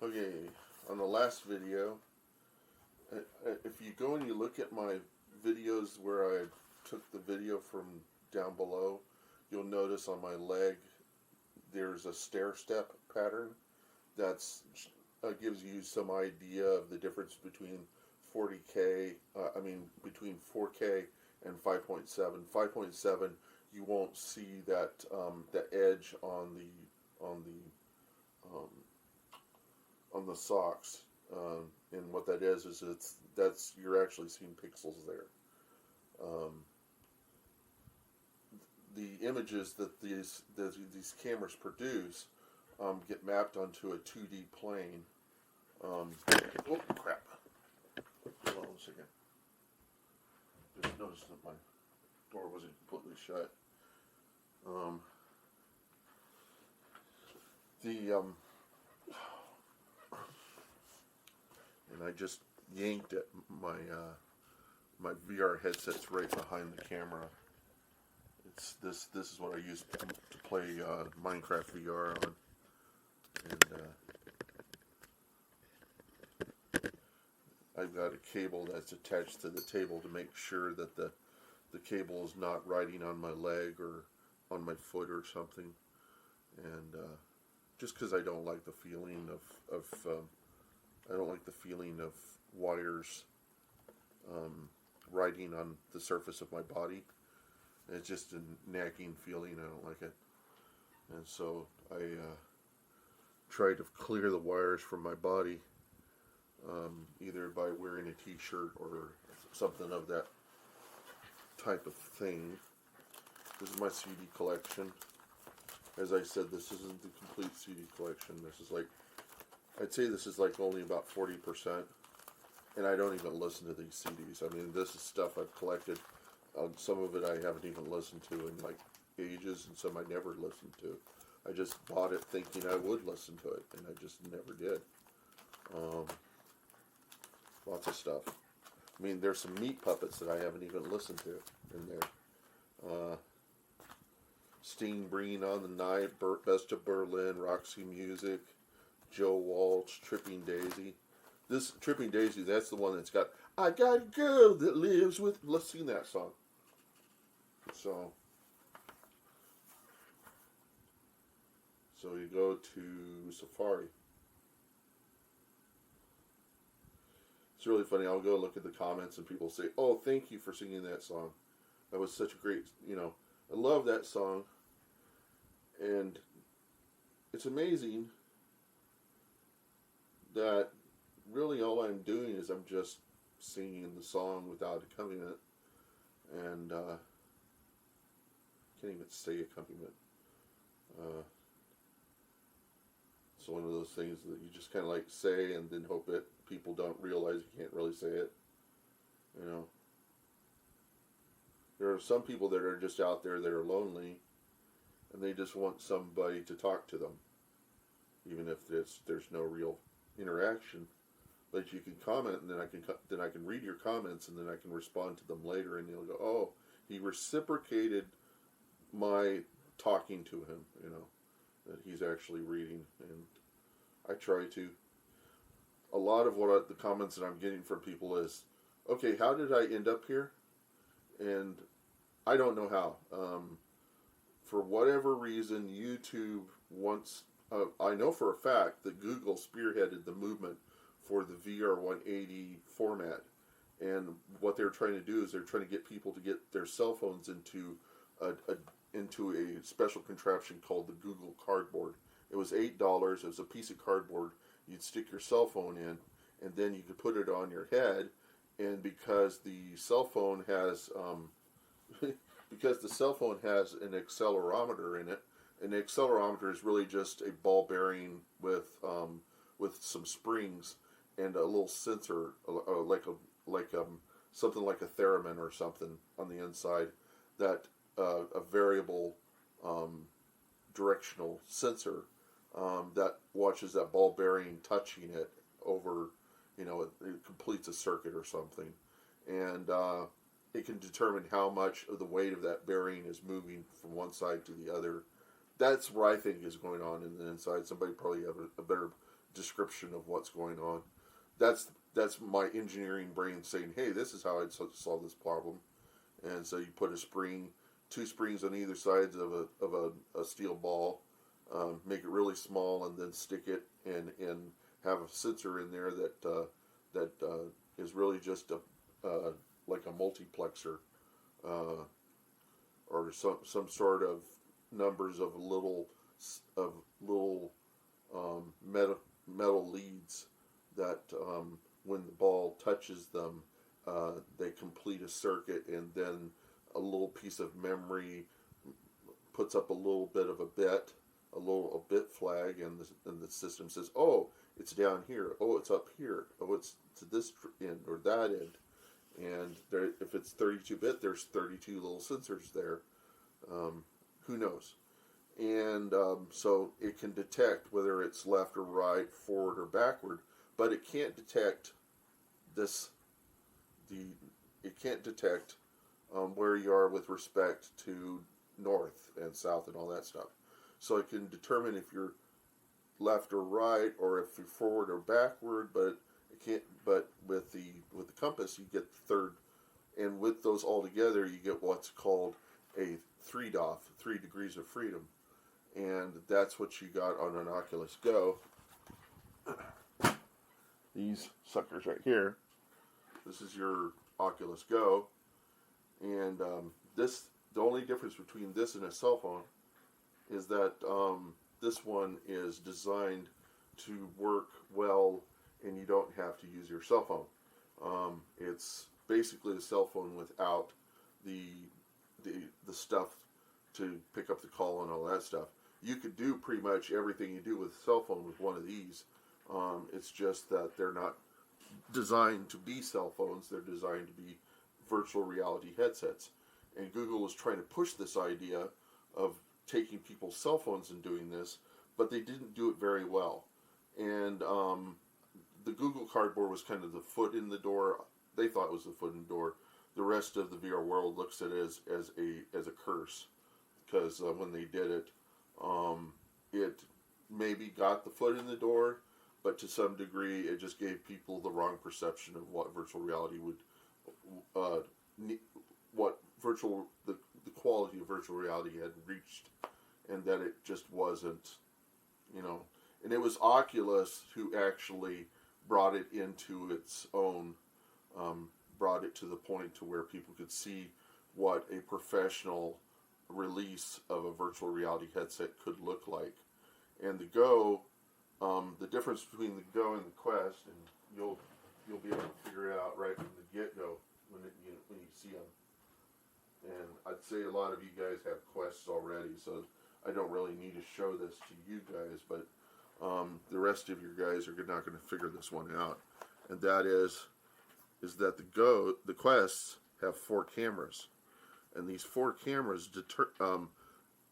Okay, on the last video, if you go and you look at my videos where I took the video from down below, you'll notice on my leg there's a stair-step pattern that's gives you some idea of the difference between 40K, between 4K and 5.7. 5.7, you won't see that the edge on the socks, and what that is that's you're actually seeing pixels there. The images that these cameras produce get mapped onto a 2D plane. Oh crap! Hold on a second. Just noticed that my door wasn't completely shut. And I just yanked at my my VR headset's right behind the camera. It's this is what I use to play Minecraft VR on, and I've got a cable that's attached to the table to make sure that the cable is not riding on my leg or on my foot or something, and just because I don't like the feeling of wires riding on the surface of my body. It's just a nagging feeling. I don't like it, and so I try to clear the wires from my body, either by wearing a t-shirt or something of that type of thing. This is my CD collection. As I said, this isn't the complete CD collection. This is like, I'd say this is like only about 40%, and I don't even listen to these CDs. I mean, this is stuff I've collected. Some of it I haven't even listened to in like ages, and some I never listened to. I just bought it thinking I would listen to it, and I just never did. Lots of stuff. I mean, there's some meat puppets that I haven't even listened to in there. Sting Bringing on the Night, Best of Berlin, Roxy Music, Joe Walsh, Tripping Daisy. This Tripping Daisy, that's the one that's got, I got a girl that lives with... Let's sing that song. So you go to Safari. It's really funny. I'll go look at the comments and people say, oh, thank you for singing that song. That was such a great, I love that song. And it's amazing that really all I'm doing is I'm just singing the song without accompaniment. And can't even say accompaniment. It's one of those things that you just kind of like say and then hope that people don't realize you can't really say it. There are some people that are just out there that are lonely and they just want somebody to talk to them, even if there's no real interaction. But you can comment, and then I can read your comments, and then I can respond to them later, and you'll go, oh, he reciprocated my talking to him, that he's actually reading. And I try to. A lot of the comments that I'm getting from people is, okay, how did I end up here? And I don't know how. For whatever reason, YouTube wants... I know for a fact that Google spearheaded the movement for the VR 180 format. And what they're trying to do is they're trying to get people to get their cell phones into a special contraption called the Google Cardboard. It was $8. It was a piece of cardboard. You'd stick your cell phone in, and then you could put it on your head. And because the cell phone has an accelerometer in it, and the accelerometer is really just a ball bearing with some springs and a little sensor, something like a theremin or something on the inside, that a variable directional sensor that watches that ball bearing touching it over, it completes a circuit or something, and it can determine how much of the weight of that bearing is moving from one side to the other. That's what I think is going on in the inside. Somebody probably have a better description of what's going on. That's my engineering brain saying, hey, this is how I'd solve this problem. And so you put a spring, 2 springs on either sides of a steel ball, make it really small, and then stick it and have a sensor in there that is really just like a multiplexer, or some sort of numbers of little metal leads that when the ball touches them, they complete a circuit, and then a little piece of memory puts up a little bit of a bit flag, and the system says, oh, it's down here, oh, it's up here, oh, it's to this end or that end. And there, if it's 32-bit, there's 32 little sensors there. Who knows? And so it can detect whether it's left or right, forward or backward, but it can't detect it can't detect where you are with respect to north and south and all that stuff. So it can determine if you're left or right, or if you're forward or backward, but it can't. But with the compass, you get the third, and with those all together, you get what's called a 3 DOF, 3 degrees of freedom, and that's what you got on an Oculus Go. These suckers right here. This is your Oculus Go, and the only difference between this and a cell phone is that this one is designed to work well, and you don't have to use your cell phone. It's basically a cell phone without the stuff to pick up the call and all that stuff. You could do pretty much everything you do with a cell phone with one of these. It's just that they're not designed to be cell phones. They're designed to be virtual reality headsets. And Google is trying to push this idea of taking people's cell phones and doing this, but they didn't do it very well. And the Google Cardboard was kind of the foot in the door. They thought it was the foot in the door. The rest of the VR world looks at it as a curse, because when they did it, it maybe got the foot in the door, but to some degree it just gave people the wrong perception of what virtual reality would, the quality of virtual reality had reached, and that it just wasn't, and it was Oculus who actually brought it into its own, brought it to the point to where people could see what a professional release of a virtual reality headset could look like. And the Go, the difference between the Go and the Quest, and you'll be able to figure it out right from the get-go when you see them. And I'd say a lot of you guys have Quests already, so I don't really need to show this to you guys, but the rest of your guys are not going to figure this one out. And that is that the Quests have 4 cameras, and these 4 cameras,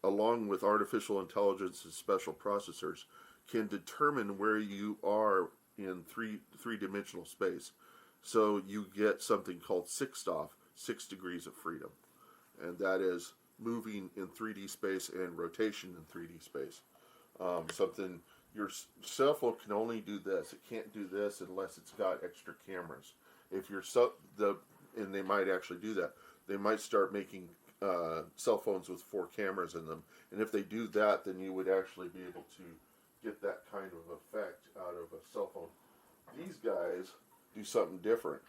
along with artificial intelligence and special processors, can determine where you are in three-dimensional space. So you get something called 6 DOF, 6 degrees of freedom, and that is moving in 3D space and rotation in 3D space. Something your cell phone can only do this. It can't do this unless it's got extra cameras. If your and they might actually do that. They might start making cell phones with 4 cameras in them, and if they do that, then you would actually be able to get that kind of effect out of a cell phone. These guys do something different.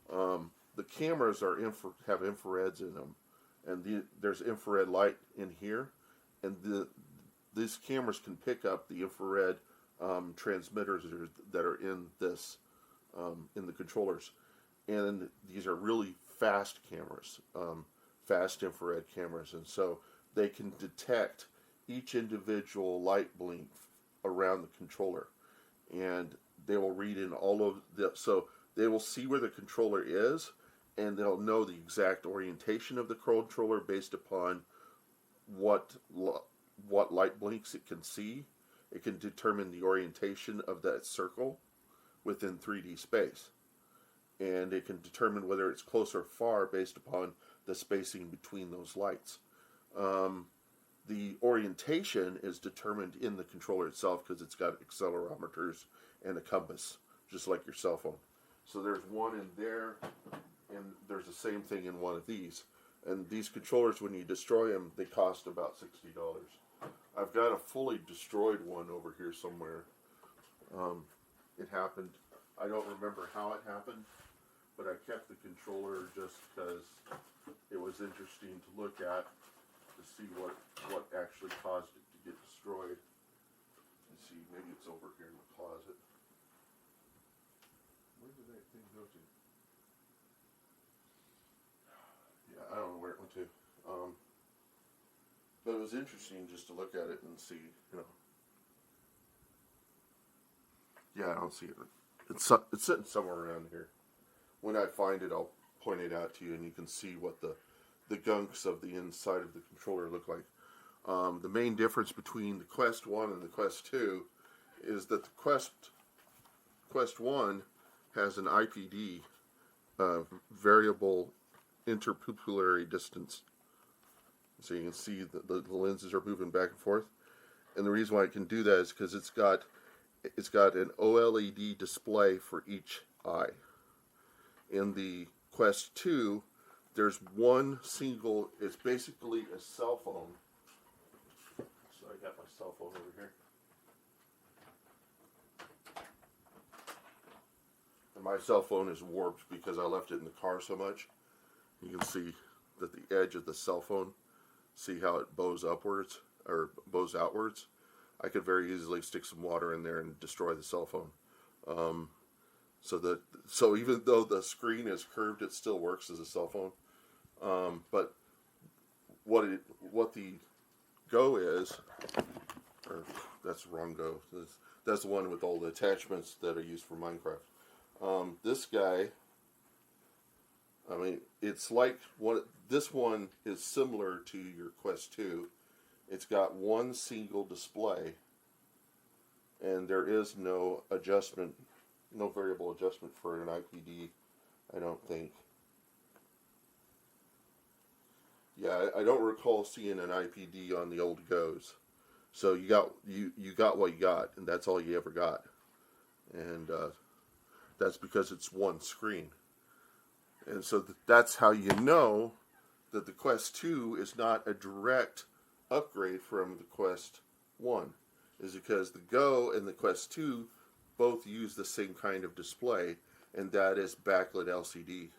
The cameras have infrareds in them, and there's infrared light in here, and these cameras can pick up the infrared transmitters that are in this in the controllers, and these are really fast cameras, fast infrared cameras, and so they can detect each individual light blink around the controller, and they will read in all of so they will see where the controller is, and they'll know the exact orientation of the controller based upon what light blinks it can see. It can determine the orientation of that circle within 3D space, and it can determine whether it's close or far based upon the spacing between those lights. The orientation is determined in the controller itself because it's got accelerometers and a compass, just like your cell phone. So there's one in there, and there's the same thing in one of these. And these controllers, when you destroy them, they cost about $60. I've got a fully destroyed one over here somewhere. It happened. I don't remember how it happened, but I kept the controller just because it was interesting to look at to see what actually caused it to get destroyed. Let's see, maybe it's over here in the closet. Where did that thing go to? Yeah, I don't know where it went to. But it was interesting just to look at it and see, you know. Yeah, I don't see it. It's sitting somewhere around here. When I find it, I'll point it out to you, and you can see what the gunks of the inside of the controller look like. The main difference between the Quest 1 and the Quest 2 is that the Quest 1 has an IPD, variable interpupillary distance. So you can see that the lenses are moving back and forth. And the reason why it can do that is because it's got an OLED display for each eye. In the Quest 2, there's one single, it's basically a cell phone. So I got my cell phone over here. And my cell phone is warped because I left it in the car so much. You can see that the edge of the cell phone, see how it bows upwards, or bows outwards? I could very easily stick some water in there and destroy the cell phone. So even though the screen is curved, it still works as a cell phone. But what the Go is, or that's the wrong Go. That's the one with all the attachments that are used for Minecraft. This guy, I mean, it's like this one is similar to your Quest 2. It's got one single display, and there is no adjustment, no variable adjustment for an IPD, I don't think. Yeah, I don't recall seeing an IPD on the old Go's. So you got what you got, and that's all you ever got. And that's because it's one screen. And so that's how you know that the Quest 2 is not a direct upgrade from the Quest 1, is because the Go and the Quest 2 both use the same kind of display, and that is backlit LCD.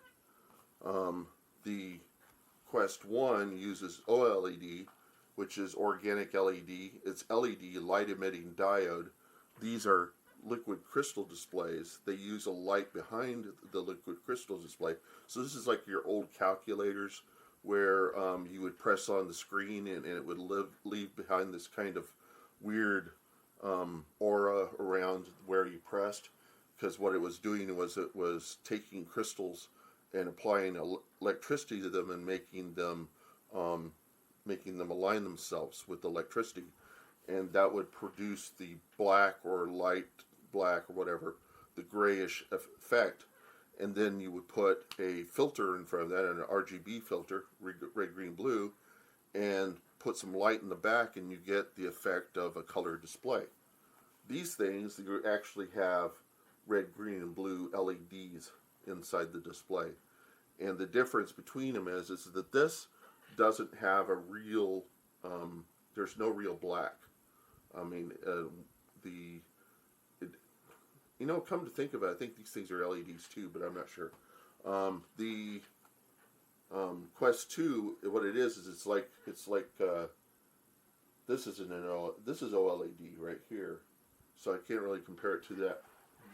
The Quest 1 uses OLED, which is organic LED. It's LED, light emitting diode. These are liquid crystal displays. They use a light behind the liquid crystal display. So this is like your old calculators where you would press on the screen and it would leave behind this kind of weird aura around where you pressed, because what it was doing was it was taking crystals and applying electricity to them and making them align themselves with electricity, and that would produce the black or light black or whatever, the grayish effect. And then you would put a filter in front of that, an RGB filter, red, green, blue, and put some light in the back, and you get the effect of a color display. These things, you actually have red, green, and blue LEDs inside the display. And the difference between them is that this doesn't have a real, there's no real black. I mean, come to think of it, I think these things are LEDs too, but I'm not sure. The Quest 2, what it is it's like this is OLED right here, so I can't really compare it to that.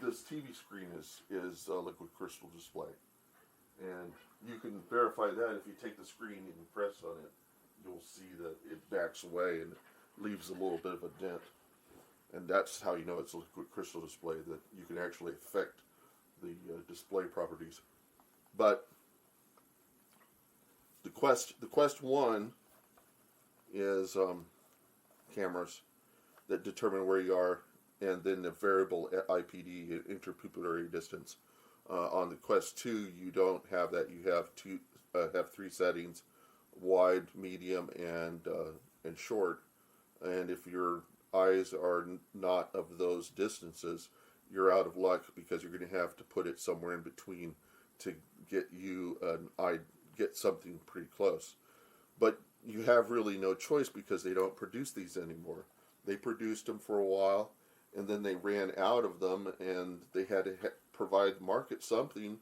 This TV screen is a liquid crystal display, and you can verify that if you take the screen and press on it. You'll see that it backs away and leaves a little bit of a dent. And that's how you know it's a liquid crystal display, that you can actually affect the display properties. But the Quest 1 is cameras that determine where you are, and then the variable IPD, interpupillary distance. On the Quest 2, you don't have that. You have three settings: wide, medium, and and short. And if your eyes are not of those distances, you're out of luck, because you're going to have to put it somewhere in between to get you get something pretty close. But you have really no choice, because they don't produce these anymore. They produced them for a while, and then they ran out of them, and they had to provide the market something.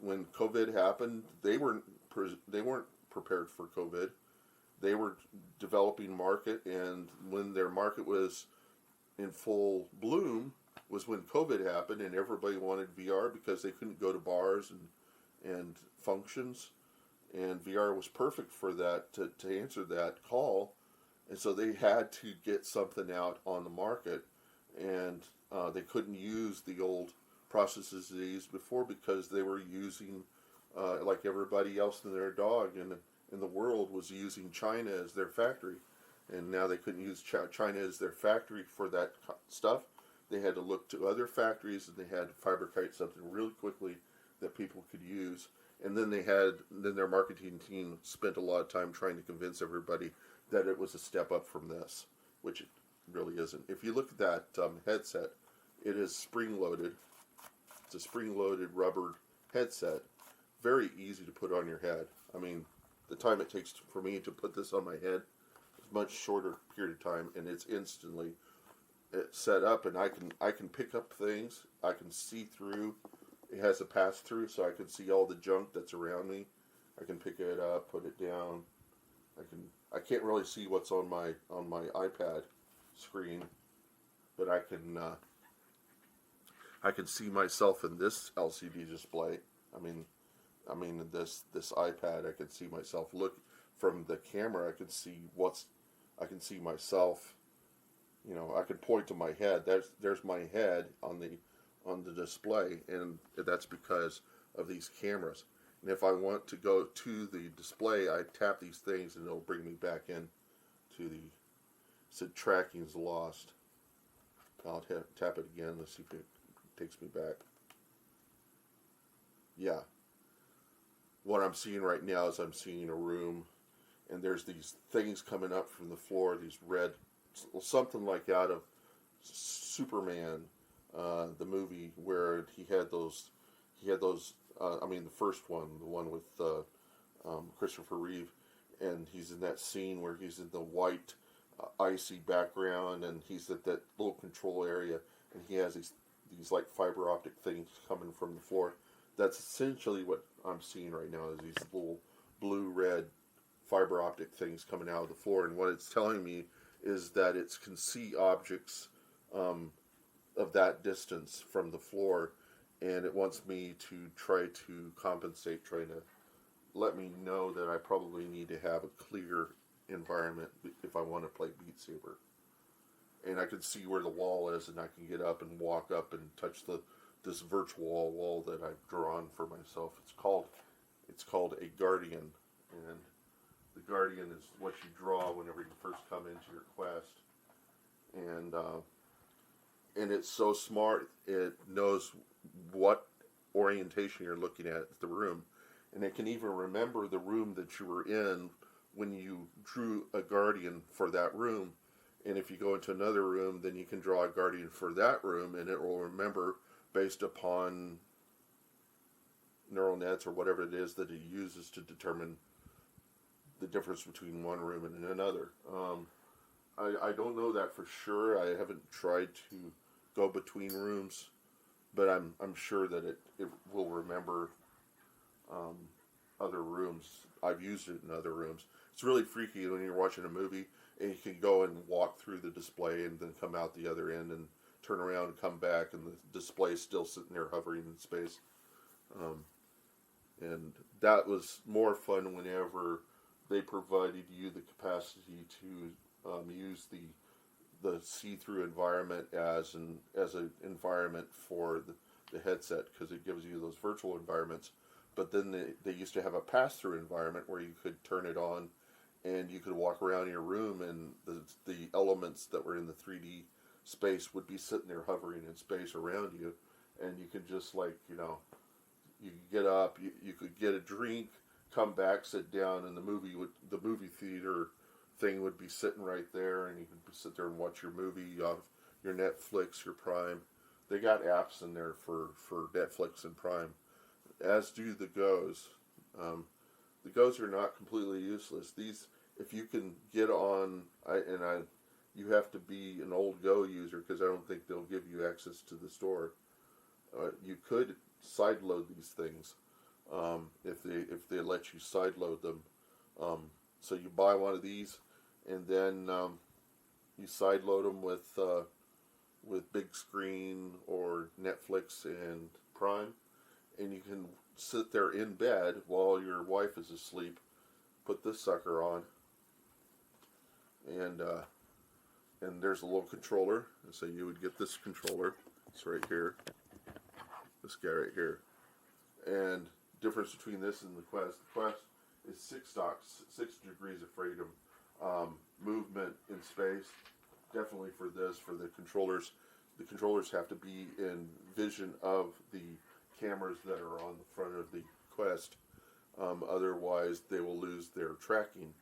When COVID happened, they weren't prepared for COVID. They were developing market, and when their market was in full bloom was when COVID happened, and everybody wanted VR because they couldn't go to bars and functions, and VR was perfect for that, to answer that call. And so they had to get something out on the market, and they couldn't use the old processes they used before, because they were using, like everybody else and their dog in the world was using China as their factory. And now they couldn't use China as their factory for that stuff. They had to look to other factories, and they had to fabricate something really quickly that people could use. And then their marketing team spent a lot of time trying to convince everybody that it was a step up from this, which it really isn't. If you look at that headset, it is spring-loaded. It's a spring-loaded rubber headset. Very easy to put on your head. I mean, the time it takes for me to put this on my head is much shorter period of time, and it's instantly set up, and I can pick up things. I can see through. It has a pass-through, so I can see all the junk that's around me. I can pick it up, put it down. I can't really see what's on my iPad screen, but I can see myself in this LCD display. I mean this iPad, I can see myself. Look from the camera, I can see myself. You know, I can point to my head. There's my head on the display, and that's because of these cameras. And if I want to go to the display, I tap these things, and it'll bring me back in to the. Said tracking's lost. I'll tap it again. Let's see if it takes me back. Yeah. What I'm seeing right now is I'm seeing a room, and there's these things coming up from the floor. These red, something like out of Superman, the movie, where he had those. I mean, the first one, the one with Christopher Reeve, and he's in that scene where he's in the white, icy background, and he's at that little control area, and he has these like fiber optic things coming from the floor. That's essentially what I'm seeing right now, is these little blue-red fiber optic things coming out of the floor, and what it's telling me is that it can see objects of that distance from the floor, and it wants me to try to compensate, trying to let me know that I probably need to have a clear environment if I want to play Beat Saber. And I can see where the wall is, and I can get up and walk up and touch this virtual wall that I've drawn for myself. It's called a Guardian, and the Guardian is what you draw whenever you first come into your quest. And it's so smart, it knows what orientation you're looking at the room, and it can even remember the room that you were in when you drew a Guardian for that room. And if you go into another room, then you can draw a Guardian for that room, and it will remember based upon neural nets or whatever it is that it uses to determine the difference between one room and another. I don't know that for sure. I haven't tried to go between rooms, but I'm sure that it will remember other rooms. I've used it in other rooms. It's really freaky when you're watching a movie and you can go and walk through the display and then come out the other end and turn around and come back, and the display is still sitting there hovering in space. And that was more fun whenever they provided you the capacity to use the see-through environment as an environment for the headset, because it gives you those virtual environments. But then they used to have a pass-through environment where you could turn it on and you could walk around your room, and the elements that were in the 3D space would be sitting there hovering in space around you, and you could just, like, you know, you could get up, you could get a drink, come back, sit down, and the movie theater thing would be sitting right there, and you could sit there and watch your movie off your Netflix, your Prime. They got apps in there for Netflix and Prime, as do the Go's. The Go's are not completely useless. These, if you can get on, you have to be an old Go user because I don't think they'll give you access to the store. You could sideload these things if they let you sideload them. So you buy one of these, and then you sideload them with big screen or Netflix and Prime, and you can sit there in bed while your wife is asleep. Put this sucker on, and there's a little controller. And so you would get this controller. It's right here. This guy right here. And difference between this and the Quest. The Quest is 6 degrees of freedom, movement in space. Definitely for this, for the controllers. The controllers have to be in vision of the cameras that are on the front of the Quest. Otherwise, they will lose their tracking.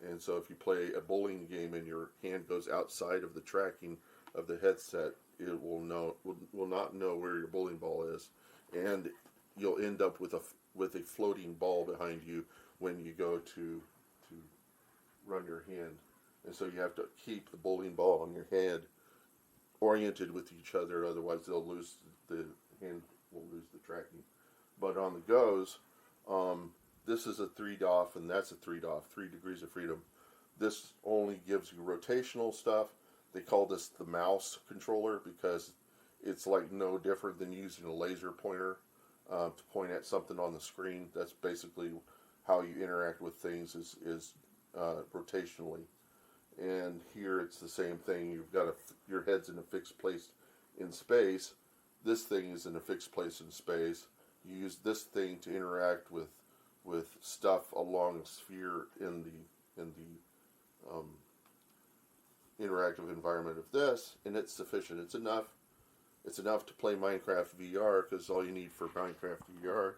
And so if you play a bowling game and your hand goes outside of the tracking of the headset, it will not know where your bowling ball is. And you'll end up with a floating ball behind you when you go to run your hand. And so you have to keep the bowling ball on your hand oriented with each other, otherwise the hand will lose the tracking. But on the Go's, this is a 3 DOF and that's a 3 DOF, 3 degrees of freedom. This only gives you rotational stuff. They call this the mouse controller because it's like no different than using a laser pointer to point at something on the screen. That's basically how you interact with things is rotationally. And here it's the same thing. You've got your head's in a fixed place in space. This thing is in a fixed place in space. You use this thing to interact with stuff along a sphere in the interactive environment of this, and it's sufficient. It's enough. It's enough to play Minecraft VR, because all you need for Minecraft VR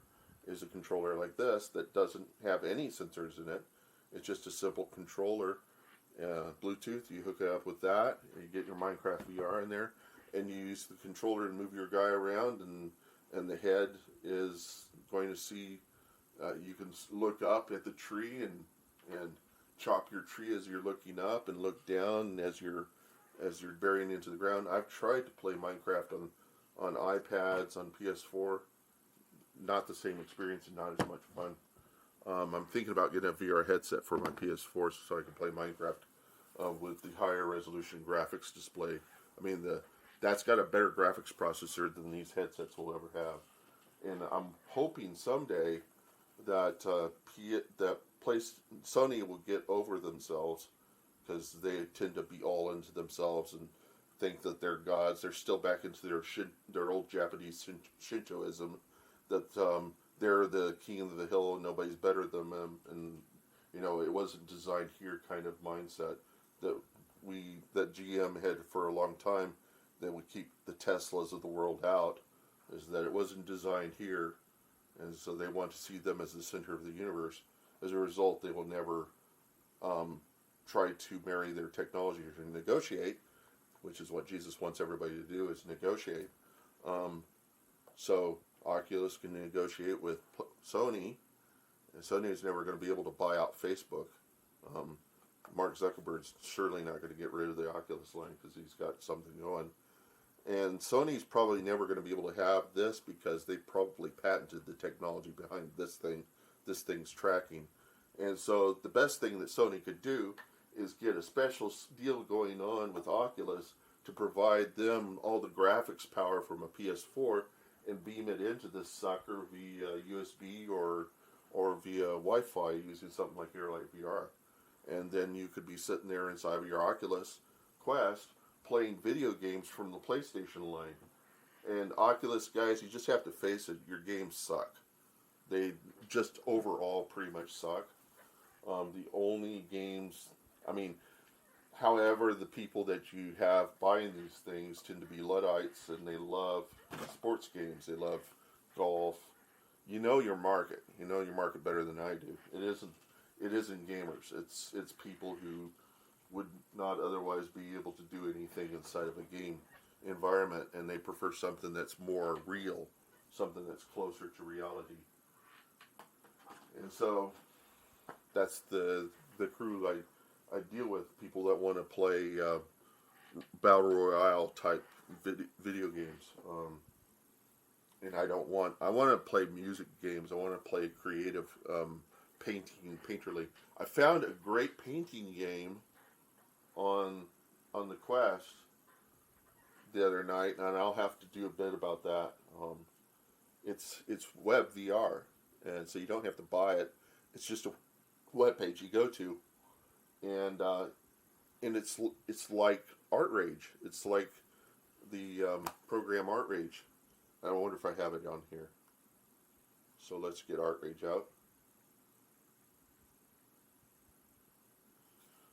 is a controller like this that doesn't have any sensors in it. It's just a simple controller. Bluetooth, you hook it up with that, and you get your Minecraft VR in there, and you use the controller to move your guy around, and the head is going to see, you can look up at the tree and chop your tree as you're looking up, and look down as you're burying into the ground. I've tried to play Minecraft on iPads, on PS4. Not the same experience and not as much fun. I'm thinking about getting a VR headset for my PS4 so I can play Minecraft with the higher resolution graphics display. I mean, that's got a better graphics processor than these headsets will ever have. And I'm hoping someday that Sony will get over themselves, because they tend to be all into themselves and think that they're gods. They're still back into their old Japanese Shintoism, that they're the king of the hill and nobody's better than them, and it wasn't designed here kind of mindset that GM had for a long time, that would keep the Teslas of the world out, is that it wasn't designed here, and so they want to see them as the center of the universe. As a result, they will never try to marry their technology or negotiate, which is what Jesus wants everybody to do, is negotiate. So Oculus can negotiate with Sony, and Sony is never going to be able to buy out Facebook. Mark Zuckerberg's surely not going to get rid of the Oculus line because he's got something going. And Sony's probably never going to be able to have this because they probably patented the technology behind this thing's tracking. And so the best thing that Sony could do is get a special deal going on with Oculus to provide them all the graphics power from a PS4 and beam it into this sucker via USB or via Wi-Fi using something like Airlight VR. And then you could be sitting there inside of your Oculus Quest playing video games from the PlayStation line. And Oculus guys, you just have to face it, your games suck. They just overall pretty much suck. The only games, however, the people that you have buying these things tend to be Luddites, and they love sports games. They love golf. You know your market. You know your market better than I do. It isn't gamers. It's people would not otherwise be able to do anything inside of a game environment, and they prefer something that's more real, something that's closer to reality. And so that's the crew I deal with, people that want to play battle royale type video games. And I want to play music games. I want to play creative painterly. I found a great painting game on the Quest the other night, and I'll have to do a bit about that. It's web VR, and so you don't have to buy it. It's just a web page you go to, and it's like Art Rage. It's like the program Art Rage. I wonder if I have it on here. So let's get Art Rage out.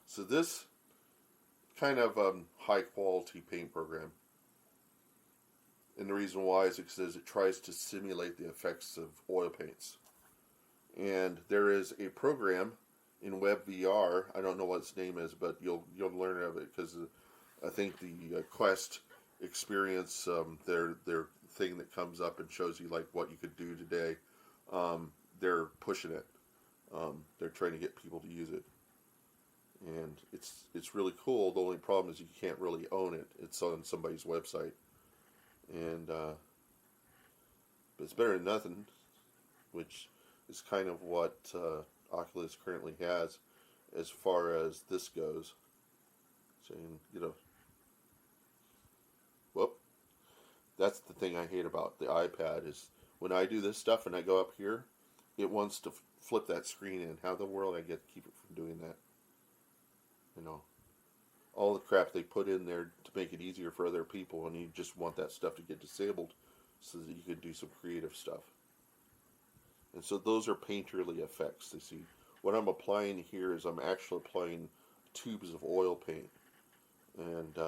So this kind of high quality paint program. And the reason why is because it tries to simulate the effects of oil paints. And there is a program in WebVR. I don't know what its name is, but you'll learn of it because I think the Quest experience, their thing that comes up and shows you like what you could do today. They're pushing it. They're trying to get people to use it, and it's really cool. The only problem is you can't really own it. It's on somebody's website, and but it's better than nothing, which is kind of what Oculus currently has as far as this goes. Saying, whoop. That's the thing I hate about the iPad is when I do this stuff and I go up here, it wants to flip that screen in. How in the world I get to keep it from doing that? All the crap they put in there to make it easier for other people, and you just want that stuff to get disabled so that you can do some creative stuff. And so those are painterly effects. You see, what I'm applying here is I'm actually applying tubes of oil paint, and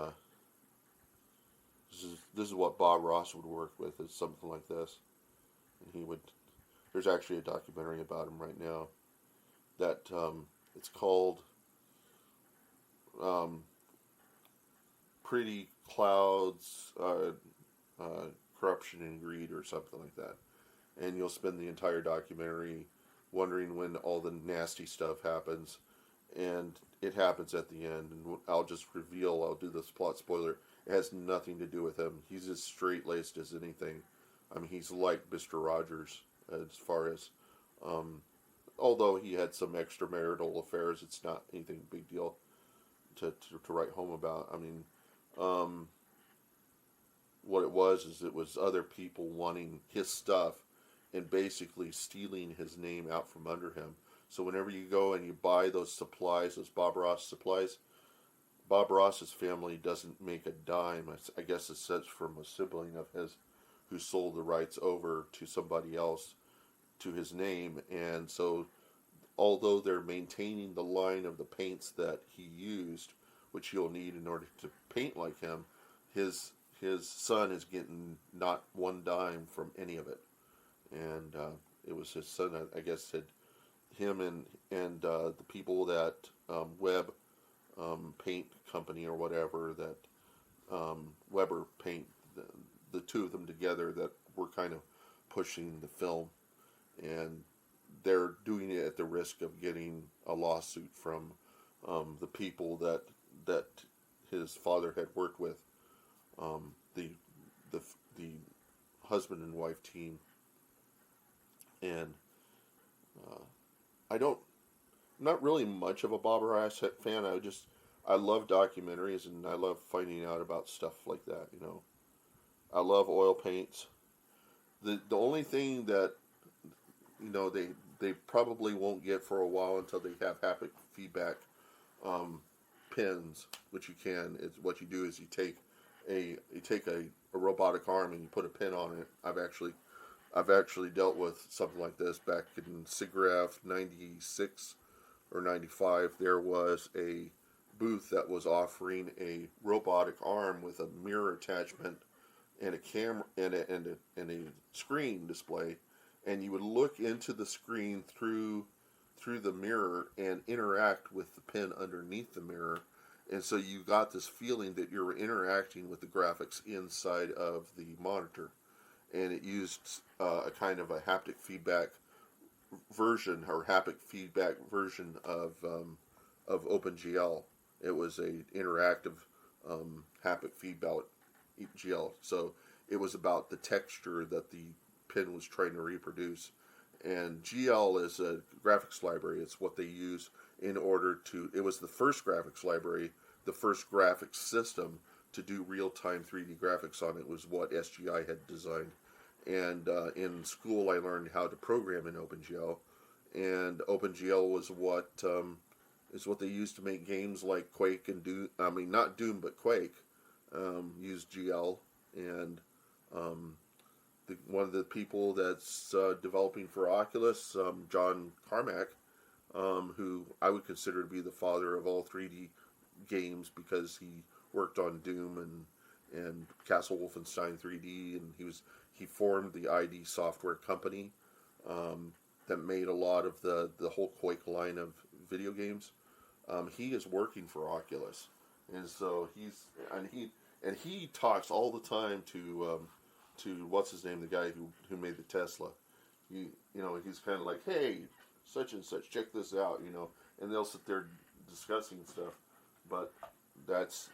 this is what Bob Ross would work with, is something like this. And he would. There's actually a documentary about him right now that it's called Pretty Clouds, Corruption and Greed, or something like that. And you'll spend the entire documentary wondering when all the nasty stuff happens, and it happens at the end. And I'll just reveal, I'll do this plot spoiler, it has nothing to do with him. He's as straight-laced as anything. I mean, he's like Mr. Rogers as far as, although he had some extramarital affairs, it's not anything big deal to write home about. I mean, what it was other people wanting his stuff and basically stealing his name out from under him. So whenever you go and you buy those supplies, those Bob Ross supplies, Bob Ross's family doesn't make a dime. I guess it's such from a sibling of his who sold the rights over to somebody else to his name. And so although they're maintaining the line of the paints that he used, which you'll need in order to paint like him, his son is getting not one dime from any of it. And it was his son, I guess, had him and the people that Web Paint Company or whatever, that Weber Paint, the two of them together that were kind of pushing the film, and they're doing it at the risk of getting a lawsuit from the people that his father had worked with, the husband and wife team. And I'm not really much of a Bob Ross fan. I love documentaries, and I love finding out about stuff like that. I love oil paints. The only thing that they probably won't get for a while until they have haptic feedback pins, which you can. It's what you do is you take a robotic arm and you put a pin on it. I've actually dealt with something like this back in SIGGRAPH 96 or 95. There was a booth that was offering a robotic arm with a mirror attachment and a camera and a screen display, and you would look into the screen through the mirror and interact with the pin underneath the mirror, And so you got this feeling that you're interacting with the graphics inside of the monitor. And it used a kind of a haptic feedback version of OpenGL. It was a interactive haptic feedback GL. So it was about the texture that the pin was trying to reproduce. And GL is a graphics library. It's what they use in order to, it was the first graphics library, the first graphics system to do real-time 3D graphics on it was what SGI had designed. And in school I learned how to program in OpenGL. And OpenGL was what they used to make games like Quake and Doom. I mean, not Doom, but Quake. Used GL. And one of the people that's developing for Oculus, John Carmack, who I would consider to be the father of all 3D games because he worked on Doom and Castle Wolfenstein 3D, and he formed the ID software company that made a lot of the whole Quake line of video games. He is working for Oculus, and so he talks all the time to what's his name, the guy who made the Tesla. He's kind of like, hey, such and such, check this out, and they'll sit there discussing stuff. But that's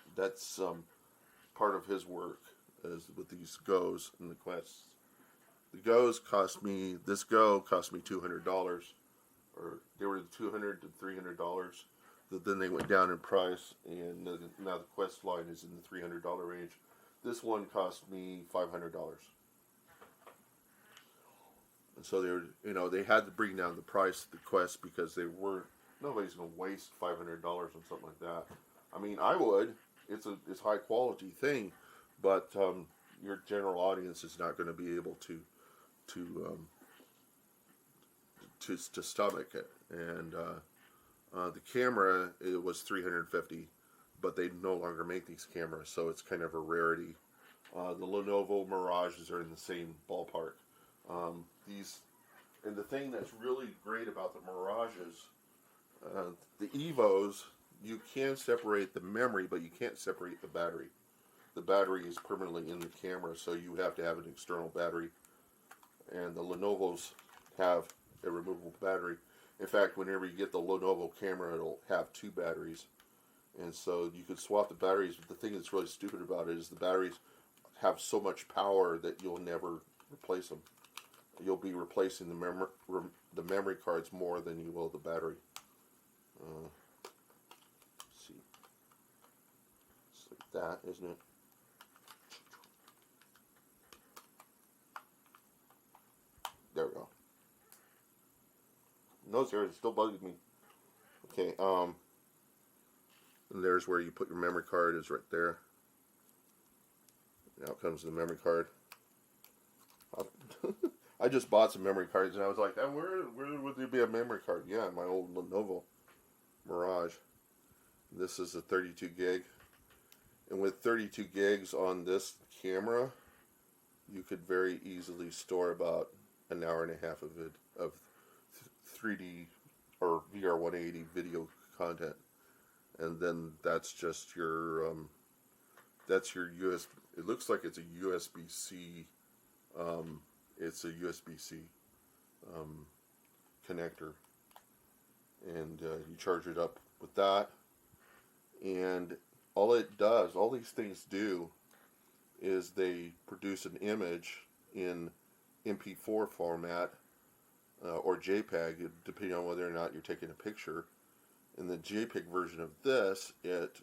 part of his work is with these Go's and the Quests. The Go's this Go cost me $200, or they were $200 to $300. Then they went down in price, and now the Quest line is in the $300 range. This one cost me $500. And so they had to bring down the price of the Quest because nobody's going to waste $500 on something like that. I mean, I would. It's a high quality thing, but your general audience is not going to be able to stomach it. And the camera, it was $350, but they no longer make these cameras, so it's kind of a rarity. The Lenovo Mirages are in the same ballpark. And the thing that's really great about the Mirages, the Evos, you can separate the memory, but you can't separate the battery. The battery is permanently in the camera, so you have to have an external battery. And the Lenovos have a removable battery. In fact, whenever you get the Lenovo camera, it'll have two batteries. And so you could swap the batteries, but the thing that's really stupid about it is the batteries have so much power that you'll never replace them. You'll be replacing the memory cards more than you will the battery. Let's see. It's like that, isn't it? There we go. Notice there, it's still bugging me. Okay, and there's where you put your memory card, is right there. Now comes the memory card. I just bought some memory cards, and I was like, where would there be a memory card? Yeah, my old Lenovo Mirage. This is a 32 gig. And with 32 gigs on this camera, you could very easily store about an hour and a half of 3D or VR 180 video content. And then that's just your USB. It looks like it's a USB-C. It's a USB-C connector, and you charge it up with that. And all these things do, is they produce an image in MP4 format or JPEG, depending on whether or not you're taking a picture. In the JPEG version of this, it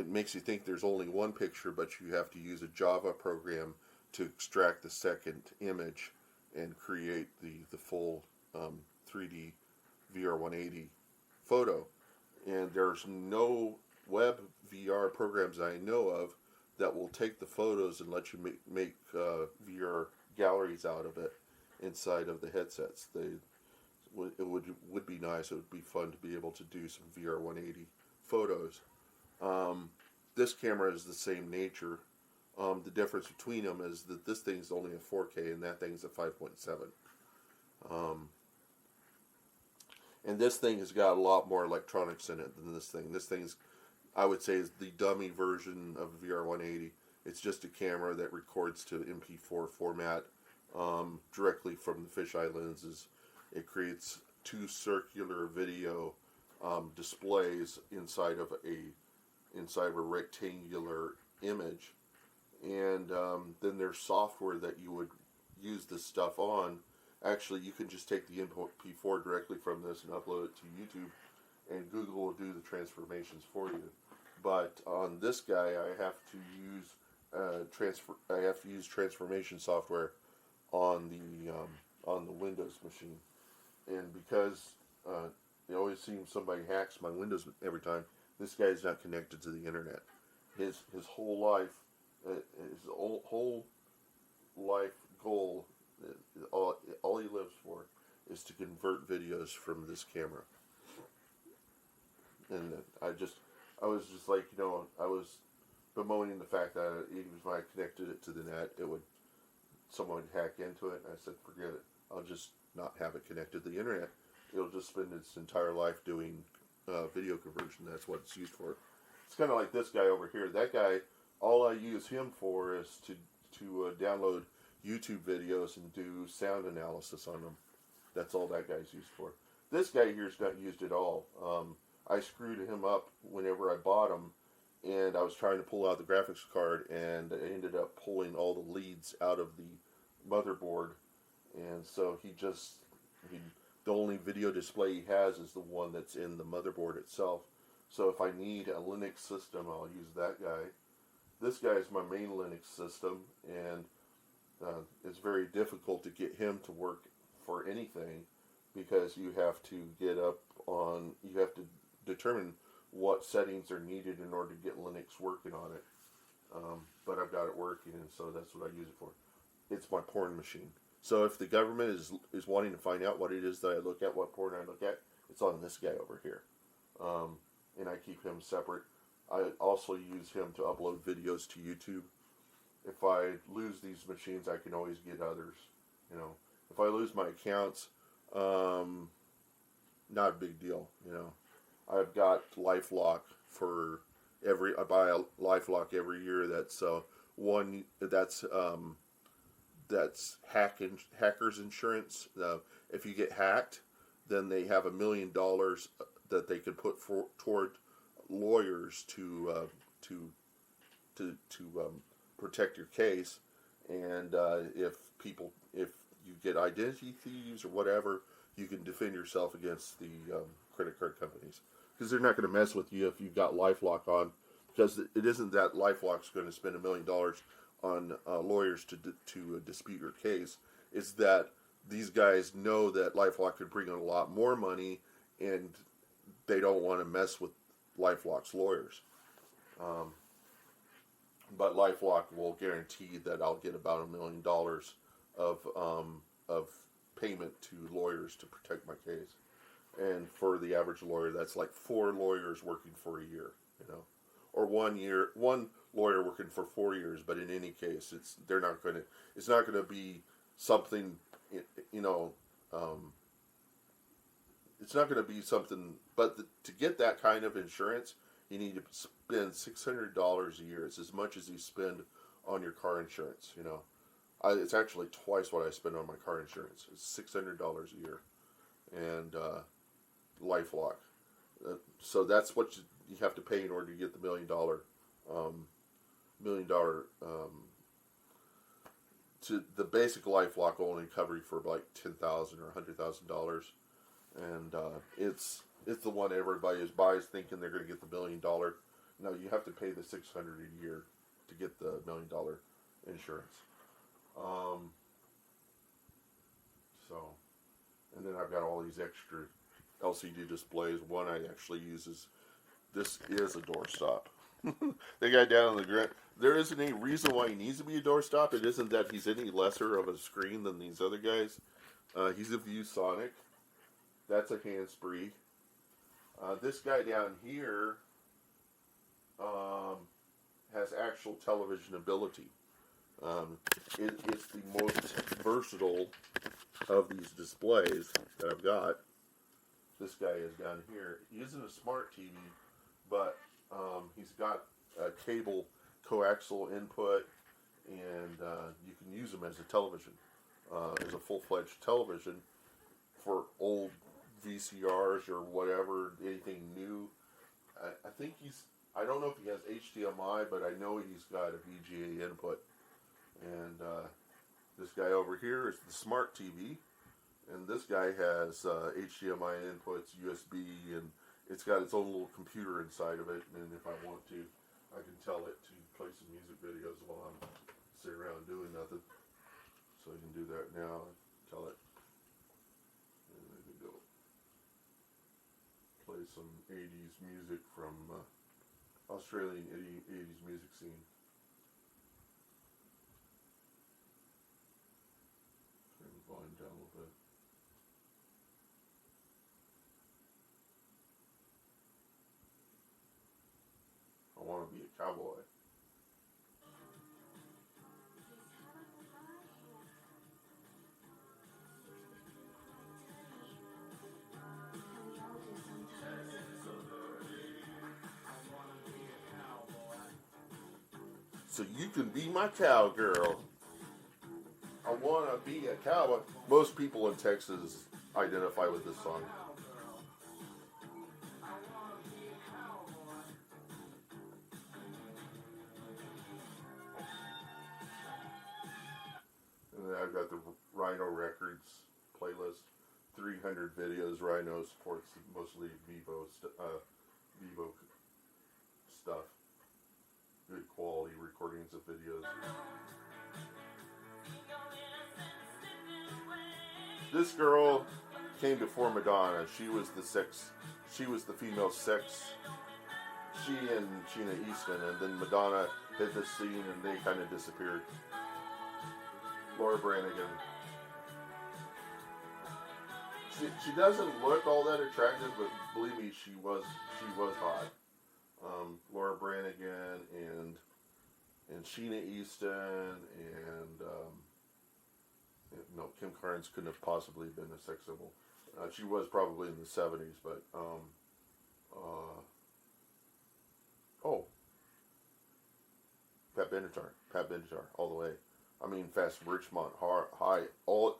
makes you think there's only one picture, but you have to use a Java program to extract the second image and create the full 3D VR 180 photo. And there's no web VR programs I know of that will take the photos and let you make VR galleries out of it inside of the headsets. It would be nice. It would be fun to be able to do some VR 180 photos. This camera is the same nature. The difference between them is that this thing's only a 4K and that thing's a 5.7. And this thing has got a lot more electronics in it than this thing. This thing's I would say is the dummy version of VR180. It's just a camera that records to MP4 format directly from the fisheye lenses. It creates two circular video displays inside of a rectangular image, and then there's software that you would use this stuff on. Actually, you can just take the MP4 directly from this and upload it to YouTube, and Google will do the transformations for you. But on this guy, I have to use transformation software on the Windows machine, and because it always seems somebody hacks my Windows every time. This guy's not connected to the internet. His whole life, his whole life goal, all he lives for, is to convert videos from this camera. And I was just like, I was bemoaning the fact that even if I connected it to the net, someone would hack into it. And I said, forget it. I'll just not have it connected to the internet. It'll just spend its entire life doing video conversion. That's what it's used for. It's kind of like this guy over here. That guy, all I use him for is to download YouTube videos and do sound analysis on them. That's all that guy's used for. This guy here's not used at all. I screwed him up whenever I bought him, and I was trying to pull out the graphics card, and I ended up pulling all the leads out of the motherboard, and so the only video display he has is the one that's in the motherboard itself. So if I need a Linux system, I'll use that guy. This guy is my main Linux system, and it's very difficult to get him to work for anything, because you have to determine what settings are needed in order to get Linux working on it. But I've got it working, and so that's what I use it for. It's my porn machine. So if the government is wanting to find out what it is that I look at, what porn I look at, it's on this guy over here. And I keep him separate. I also use him to upload videos to YouTube. If I lose these machines, I can always get others. If I lose my accounts, not a big deal. I've got LifeLock I buy a LifeLock every year. That's hackers insurance. If you get hacked, then they have $1 million that they can put toward lawyers to protect your case. And if you get identity thieves or whatever, you can defend yourself against the credit card companies, because they're not going to mess with you if you've got LifeLock on. Because it isn't that LifeLock's going to spend $1 million on lawyers to dispute your case. It's that these guys know that LifeLock could bring in a lot more money, and they don't want to mess with LifeLock's lawyers. But LifeLock will guarantee that I'll get about $1 million of payment to lawyers to protect my case. And for the average lawyer, that's like 4 lawyers working for a year, or 1 lawyer working for 4 years. But in any case, it's not going to be something, it's not going to be something. But to get that kind of insurance, you need to spend $600 a year. It's as much as you spend on your car insurance. It's actually twice what I spend on my car insurance. It's $600 a year, and LifeLock. So that's what you have to pay in order to get the $1 million. To the basic LifeLock only cover you for like $10,000 or $100,000, and it's the one everybody buys thinking they're going to get the $1 million. No, you have to pay the $600 a year to get the $1 million insurance. And then I've got all these extra LCD displays. One I actually use this is a doorstop. The guy down on the ground, there isn't any reason why he needs to be a doorstop. It isn't that he's any lesser of a screen than these other guys. He's a ViewSonic. That's a hands-free. This guy down here has actual television ability. It's the most versatile of these displays that I've got. This guy is down here. He isn't a smart TV, but He's got a cable coaxial input, and you can use them as a television, as a full-fledged television for old VCRs or whatever, anything new. I think I don't know if he has HDMI, but I know he's got a VGA input. And this guy over here is the smart TV, and this guy has HDMI inputs, USB, and it's got its own little computer inside of it. And if I want to, I can tell it to play some music videos while I'm sitting around doing nothing. So I can do that now. Tell it, and I can go play some 80s music from Australian 80s music scene. Turn the volume down a little bit. I want to be a cowboy. So you can be my cowgirl. I want to be a cowboy. Most people in Texas identify with this song. And then I've got the Rhino Records playlist. 300 videos. Rhino supports mostly Vivo stuff. Good quality recordings of videos. This girl came before Madonna. She was the female sex. She and Sheena Easton, and then Madonna hit the scene and they kind of disappeared. Laura Branigan. She doesn't look all that attractive, but believe me, she was hot. Laura Branigan and Sheena Easton and no, Kim Carnes couldn't have possibly been a sex symbol. She was probably in the 70s, but Pat Benatar, all the way. I mean, Fast Richmond High, all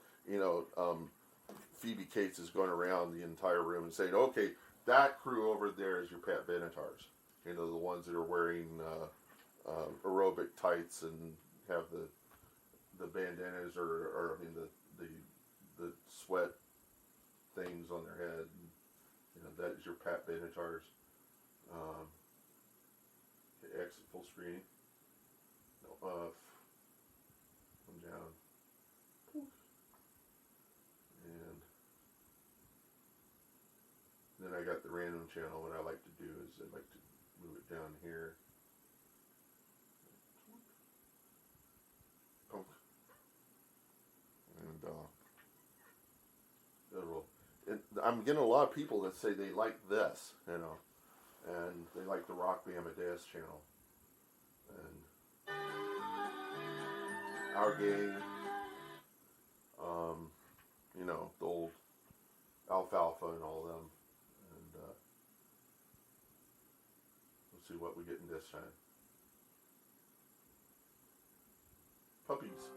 Phoebe Cates is going around the entire room and saying, "Okay, that crew over there is your Pat Benatars." You know, the ones that are wearing aerobic tights and have the bandanas or I mean the sweat things on their head. And, you know, that is your Pat Benatars. Exit full screen. No, come down. And then I got the random channel. What I like to do is I like to move it down here. And I'm getting a lot of people that say they like this, and they like the Rock Me Amadeus channel. And Our Gang, the old Alfalfa and all of them. And let's see what we get in this time. Puppies.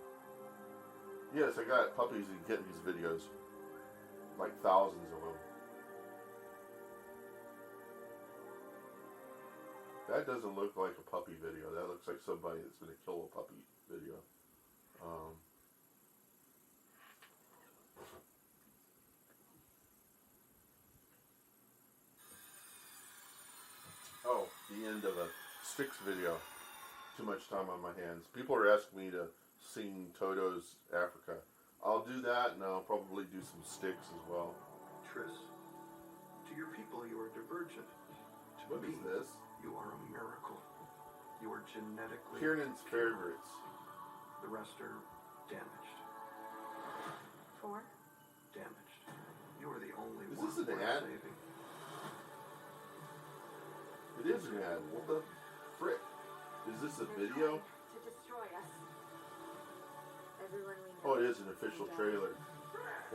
Yes, I got puppies and kittens videos. Like thousands of them. That doesn't look like a puppy video. That looks like somebody that's going to kill a puppy video. The end of a Styx video. Too much time on my hands. People are asking me to sing Toto's Africa. I'll do that, and I'll probably do some Styx as well. Tris, to your people you are divergent. To what me, is this? You are a miracle. You are genetically Kiernan's favorites. The rest are damaged. 4? Damaged. You are the only Is one this an worth ad? saving. It is an ad. What the frick? Is this a video? To destroy us. Everyone we know. Oh, it is an official trailer.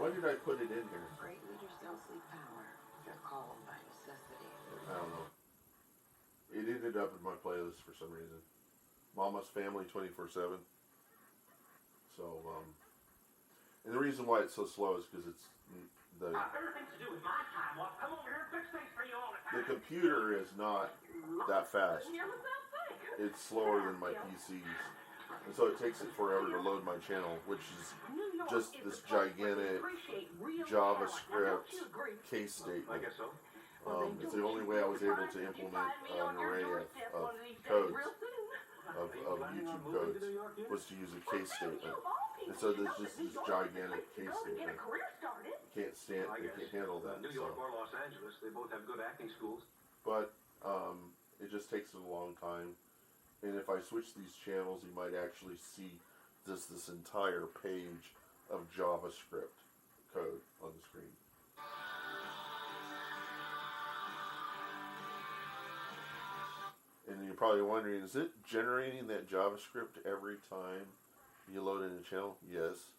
Why did I put it in here? Great leaders don't seek power. They're called by necessity. I don't know. it ended up in my playlist for some reason. Mama's Family 24/7. So, and the reason why it's so slow is because it's the computer is not that fast. It's slower than my PCs. And so it takes it forever to load my channel, which is just this gigantic JavaScript case statement. It's the only way I was able to implement an array of codes, of YouTube codes, was to use a case statement. And so there's just this gigantic case statement. You can't stand, you can't handle that. New York or Los Angeles, they both have good acting schools. But it just takes a long time. And if I switch these channels, you might actually see this entire page of JavaScript code on the screen. And you're probably wondering, is it generating that JavaScript every time you load in a channel? Yes.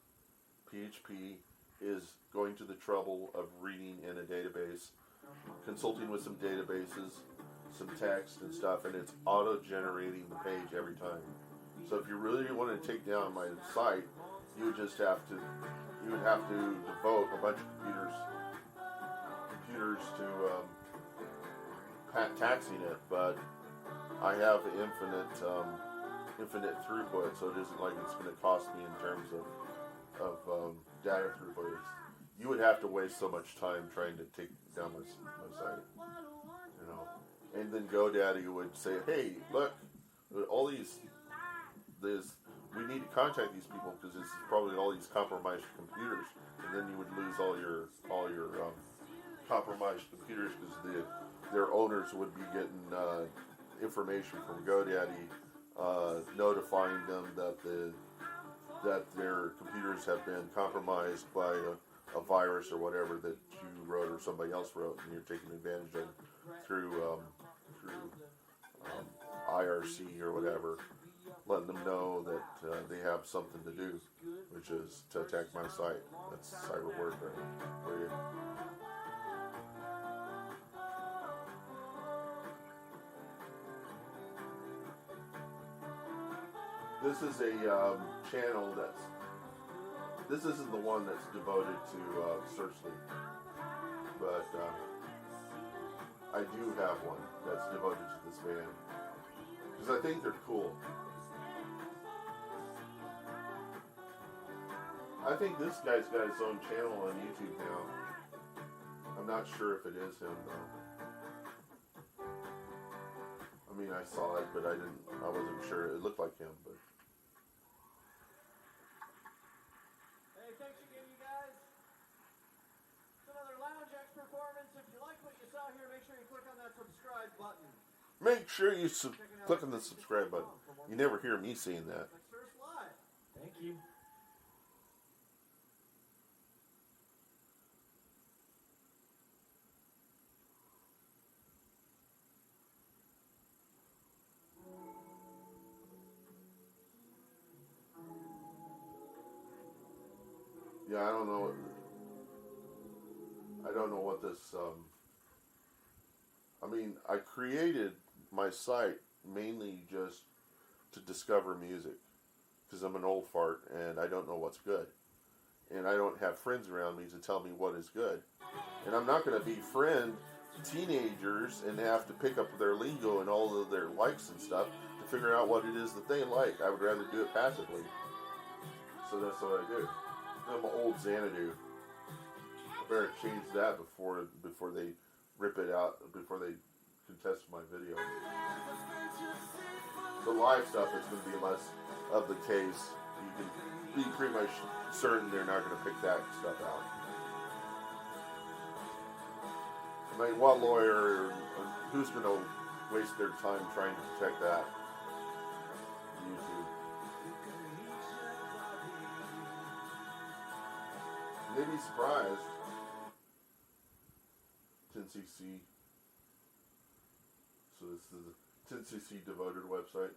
PHP is going to the trouble of reading in a database, consulting with some databases, some text and stuff, and it's auto-generating the page every time. So if you really want to take down my site, you would have to devote a bunch of computers to taxing it, but I have infinite throughput, so it isn't like it's going to cost me in terms of data throughput. You would have to waste so much time trying to take down my site, you know. And then GoDaddy would say, "Hey, look, all we need to contact these people because this is probably all these compromised computers." And then you would lose all your compromised computers because their owners would be getting information from GoDaddy notifying them that their computers have been compromised by a virus or whatever that you wrote or somebody else wrote, and you're taking advantage of through IRC or whatever, letting them know that they have something to do, which is to attack my site. That's cyber warfare for you. This is a channel this isn't the one that's devoted to SearchLink, but I do have one that's devoted to this band, because I think they're cool. I think this guy's got his own channel on YouTube now. I'm not sure if it is him though. I mean, I saw it, but I wasn't sure. It looked like him, but. Hey, thanks again, you guys. It's another Lounge X performance. If you like what you saw here, make sure you click on that subscribe button. Make sure you click on the subscribe button. You never hear me saying that. Thank you. Yeah, I don't know what this, I mean, I created my site mainly just to discover music, because I'm an old fart and I don't know what's good. And I don't have friends around me to tell me what is good. And I'm not going to befriend teenagers and have to pick up their lingo and all of their likes and stuff to figure out what it is that they like. I would rather do it passively. So that's what I do. I'm an old Xanadu. I better change that before they rip it out, before they contest my video. The live stuff is going to be less of the case. You can be pretty much certain they're not going to pick that stuff out. I mean, what lawyer, who's going to waste their time trying to protect that? YouTube. They'd be surprised. 10cc. So this is a 10cc devoted website.